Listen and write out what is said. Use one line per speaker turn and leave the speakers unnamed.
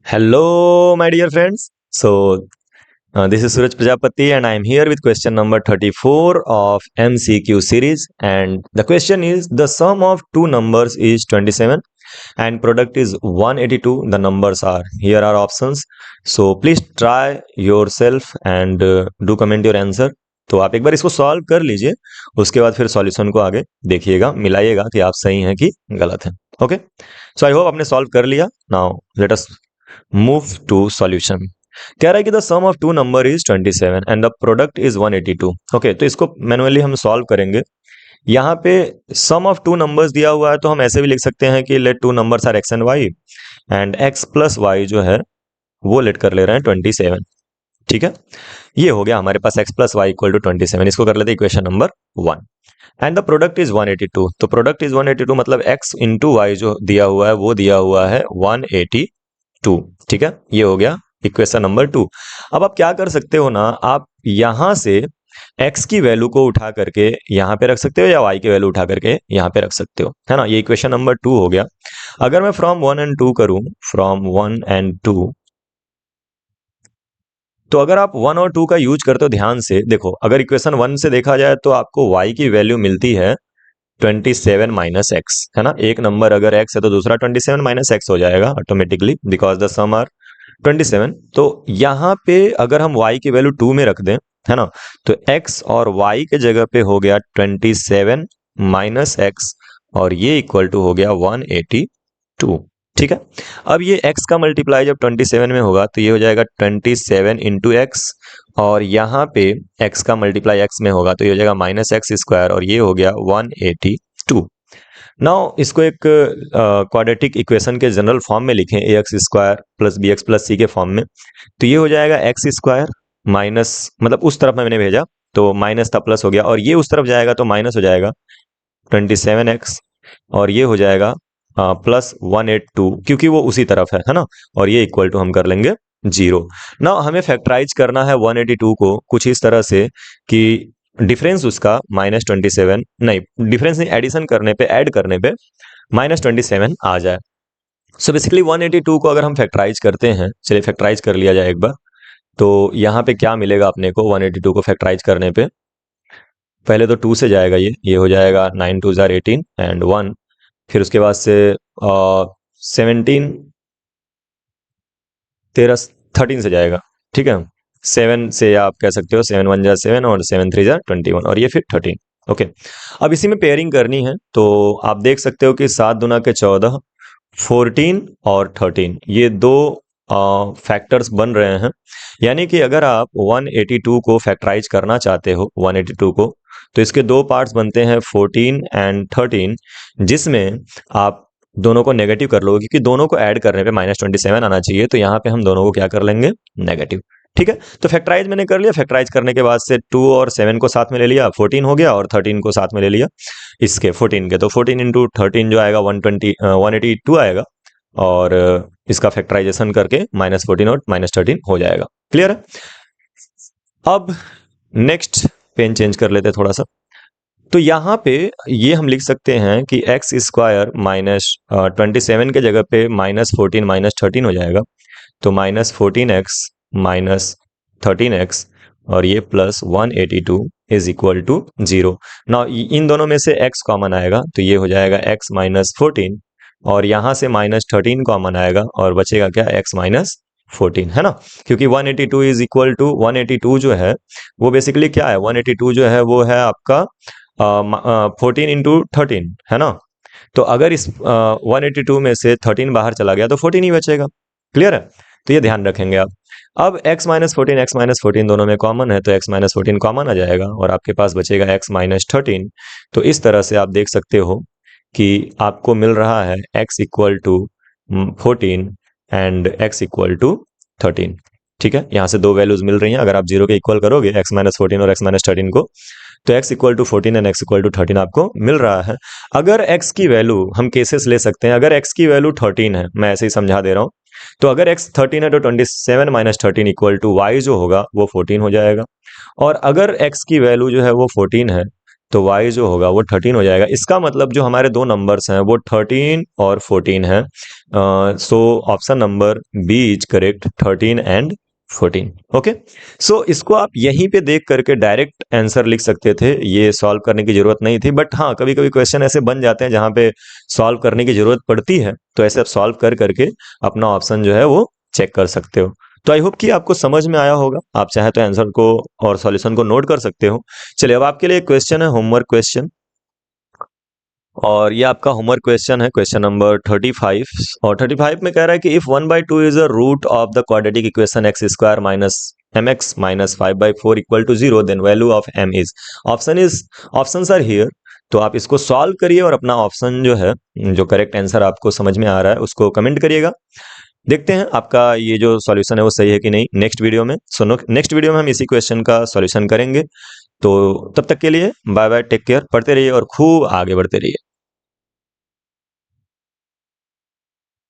Hello, my dear friends. This is Suraj Prajapati, and I am here with question number 34 of MCQ series. And the question is: the sum of two numbers is 27, and product is 182. The numbers are here are options. So please try yourself and do comment your answer. तो आप एक बार इसको solve कर लीजिए, उसके बाद फिर solution को आगे देखिएगा, मिलाइएगा कि आप सही हैं कि गलत हैं. ओके, सो आई होप आपने सॉल्व कर लिया. Now let us move to solution. कह रहा है कि the sum of two number is 27 and the product is 182. Okay, तो इसको मैनुअली हम सॉल्व करेंगे. यहाँ पे सम ऑफ टू नंबर्स दिया हुआ है, तो हम ऐसे भी लिख सकते हैं कि let two numbers are x and y, and x plus y जो है वो लेट कर ले रहे हैं 27. ठीक है, ये हो गया हमारे पास x plus y equal to 27. इसको कर लेते हैं equation number 1. And the product is 182. तो प्रोडक्ट इज 182 मतलब एक्स इंटू वाई जो दिया हुआ है वो दिया हुआ है 182. ठीक है, ये हो गया इक्वेशन नंबर 2. अब आप क्या कर सकते हो ना, आप यहां से x की वैल्यू को उठा करके यहां पे रख सकते हो या y की वैल्यू उठा करके यहां पे रख सकते हो, है ना. ये इक्वेशन नंबर 2 हो गया. अगर मैं फ्रॉम 1 एंड 2 करूं, फ्रॉम 1 एंड 2, तो अगर आप 1 और 2 का यूज करते हो, ध्यान से देखो, अगर इक्वेशन 1 से देखा जाए तो आपको y की वैल्यू मिलती है 27 माइनस एक्स, है ना. एक नंबर अगर x है तो दूसरा 27 माइनस एक्स हो जाएगा automatically, because the sum are 27. तो यहाँ पे अगर हम y की वैल्यू 2 में रख दें, है ना, तो x और y के जगह पे हो गया 27 माइनस एक्स, और ये इक्वल टू हो गया 182. ठीक है, अब ये x का मल्टीप्लाई जब 27 में होगा तो ये हो जाएगा 27 इंटू एक्स, और यहाँ पे x का मल्टीप्लाई x में होगा तो ये हो जाएगा माइनस एक्स स्क्वायर, और ये हो गया 182. नाउ इसको एक क्वाड्रेटिक इक्वेशन के जनरल फॉर्म में लिखें, a x square plus b x plus c के फॉर्म में. तो ये हो जाएगा एक्स स्क्वायर माइनस, मतलब उस तरफ में मैंने भेजा तो माइनस था प्लस हो गया, और ये उस तरफ जाएगा तो माइनस हो जाएगा 27x, और ये हो जाएगा प्लस 182, क्योंकि वो उसी तरफ है ना. और ये इक्वल टू हम कर लेंगे 0. ना हमें फैक्टराइज करना है 182 को कुछ इस तरह से कि डिफरेंस उसका -27, नहीं डिफरेंस नहीं, एडिशन करने पे, ऐड करने पे -27 आ जाए. सो बेसिकली 182 को अगर हम फैक्टराइज करते हैं, चलिए फैक्टराइज कर लिया जाए एक बार. तो यहाँ पे क्या मिलेगा अपने को 182 को फैक्टराइज करने पे, पहले तो 2 से जाएगा, ये हो जाएगा 9 2 जार 18 एंड 1, फिर उसके बाद से 17 13 से जाएगा. ठीक है, 7 से आप कह सकते हो 7 1 जार 7 और 7 3 जार 21, और ये फिर 13. ओके, अब इसी में पेयरिंग करनी है, तो आप देख सकते हो कि 7 दूना के 14, 14 और 13, ये दो फैक्टर्स बन रहे हैं. यानी कि अगर आप 182 को फैक्टराइज करना चाहते हो 182 को, तो इसके दो पार्ट्स बनते हैं 14 एंड 13, जिसमें आप दोनों को नेगेटिव कर लोगे, क्योंकि दोनों को ऐड करने पे -27 आना चाहिए. तो यहाँ पे हम दोनों को क्या कर लेंगे, नेगेटिव. ठीक है, तो फैक्टराइज मैंने कर लिया. फैक्टराइज करने के बाद से 2 और 7 को साथ में ले लिया, 14 हो गया, और 13 को साथ में ले लिया इसके 14 के. तो 14 इंटू 13 जो आएगा 182 आएगा, और इसका फैक्टराइजेशन करके -14 और -13 हो जाएगा. क्लियर है. अब नेक्स्ट पेन चेंज कर लेते हैं थोड़ा सा. तो यहाँ पे ये हम लिख सकते हैं कि एक्स स्क्वायर -27 के जगह पे -14 -13 हो जाएगा. तो -14x -13x, और ये प्लस 182 इज इक्वल टू 0. ना इन दोनों में से x कॉमन आएगा, तो ये हो जाएगा x -14, और यहाँ से -13 कॉमन आएगा, और बचेगा क्या, x -14, है ना. क्योंकि 182 इज इक्वल टू 182 जो है वो बेसिकली क्या है, 182 जो है वो है आपका 14 इंटू 13, है ना. तो अगर इस 182 में से 13 बाहर चला गया तो 14 ही बचेगा. क्लियर है, तो ये ध्यान रखेंगे आप. अब x -14 दोनों में कॉमन है, तो x -14 कॉमन आ जाएगा, और आपके पास बचेगा x -13. तो इस तरह से आप देख सकते हो कि आपको मिल रहा है x equal to 14 and x equal to 13. ठीक है, यहाँ से दो वैल्यूज मिल रही हैं. अगर आप 0 के इक्वल करोगे x -14 और x -13 को, तो x equal to 14 and x equal to 13 आपको मिल रहा है. अगर x की वैल्यू, हम केसेस ले सकते हैं, अगर x की वैल्यू 13 है, मैं ऐसे ही समझा दे रहा हूँ, तो अगर x 13 है तो 27 - 13 इक्वल टू y जो होगा वो 14 हो जाएगा. और अगर x की वैल्यू जो है वो 14 है, तो y जो होगा वो 13 हो जाएगा। इसका मतलब जो हमारे दो नंबर्स हैं वो 13 और 14 हैं। So option number B is correct, 13 and 14। Okay, so इसको आप यहीं पे देख करके डायरेक्ट आंसर लिख सकते थे, ये सॉल्व करने की जरूरत नहीं थी। बट हाँ, कभी कभी क्वेश्चन ऐसे बन जाते हैं जहाँ पे सॉल्व करने की जरूरत पड़ती है, तो ऐसे आप सॉल्व कर करके अपना ऑप्शन जो है वो चेक कर सकते हो। तो आई होप कि आपको समझ में आया होगा। आप चाहे तो आंसर को और सॉल्यूशन को नोट कर सकते हो। चलिए, अब आपके लिए एक क्वेश्चन है, होमवर्क क्वेश्चन, और ये आपका होमवर्क क्वेश्चन है, क्वेश्चन नंबर 35। और 35 में कह रहा है कि if 1/2 is a root of the quadratic equation x square minus mx minus 5/4 equal to 0, then value of m is. Options are here. तो आप इसको सॉल्व करिए और अपना ऑप्शन जो है, जो करेक्ट आंसर आपको समझ में आ रहा है, उसको कमेंट करिएगा। देखते हैं आपका ये जो सॉल्यूशन है वो सही है कि नहीं नेक्स्ट वीडियो में। सो नेक्स्ट वीडियो में हम इसी क्वेश्चन का सॉल्यूशन करेंगे। तो तब तक के लिए बाय बाय, टेक केयर, पढ़ते रहिए और खूब आगे बढ़ते रहिए।